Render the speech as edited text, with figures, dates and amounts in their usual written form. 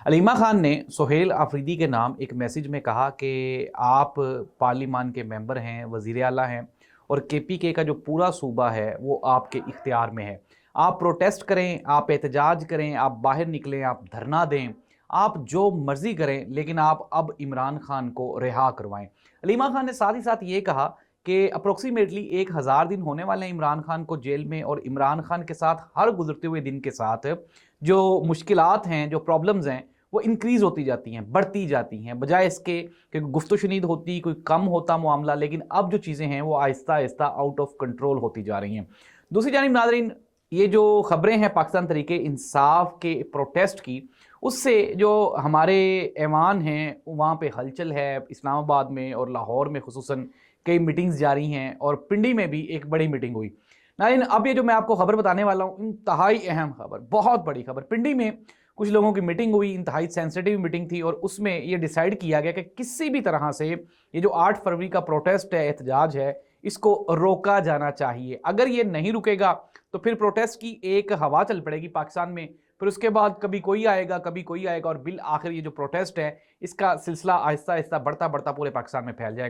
علیمہ خان نے سہیل آفریدی کے نام ایک میسیج میں کہا کہ آپ پارلیمان کے ممبر ہیں، وزیر اعلیٰ ہیں اور کے پی کے کا جو پورا صوبہ ہے وہ آپ کے اختیار میں ہے۔ آپ پروٹیسٹ کریں، آپ احتجاج کریں، آپ باہر نکلیں، آپ دھرنا دیں، آپ جو مرضی کریں، لیکن آپ اب عمران خان کو رہا کروائیں۔ علیمہ خان نے ساتھ ہی ساتھ یہ کہا کہ اپروکسیمیٹلی 1000 دن ہونے والے ہیں عمران خان کو جیل میں، اور عمران خان کے ساتھ ہر گزرتے ہوئے دن کے ساتھ جو مشکلات ہیں، جو پرابلمز ہیں، وہ انکریز ہوتی جاتی ہیں، بڑھتی جاتی ہیں، بجائے اس کے کہ گفت و شنید ہوتی، کوئی کم ہوتا معاملہ، لیکن اب جو چیزیں ہیں وہ آہستہ آہستہ آؤٹ آف کنٹرول ہوتی جا رہی ہیں۔ دوسری جانب ناظرین، یہ جو خبریں ہیں پاکستان تحریک انصاف کے پروٹیسٹ کی، اس سے جو ہمارے ایوان ہیں وہاں پہ ہلچل ہے، اسلام آباد میں اور لاہور میں خصوصاً کئی میٹنگز جاری ہیں، اور پنڈی میں بھی ایک بڑی میٹنگ ہوئی۔ ناظرین، اب یہ جو میں آپ کو خبر بتانے والا ہوں، انتہائی اہم خبر، بہت بڑی خبر۔ پنڈی میں کچھ لوگوں کی میٹنگ ہوئی، انتہائی سینسیٹیو میٹنگ تھی، اور اس میں یہ ڈیسائیڈ کیا گیا کہ کسی بھی طرح سے یہ جو 8 فروری کا پروٹیسٹ ہے، احتجاج ہے، اس کو روکا جانا چاہیے۔ اگر یہ نہیں رکے گا تو پھر پروٹیسٹ کی ایک ہوا چل پڑے گی پاکستان میں، پھر اس کے بعد کبھی کوئی آئے گا، کبھی کوئی آئے گا، اور بالآخر یہ جو پروٹیسٹ ہے اس کا سلسلہ آہستہ آہستہ بڑھتا بڑھتا پورے پاکستان میں پھیل جائے گا۔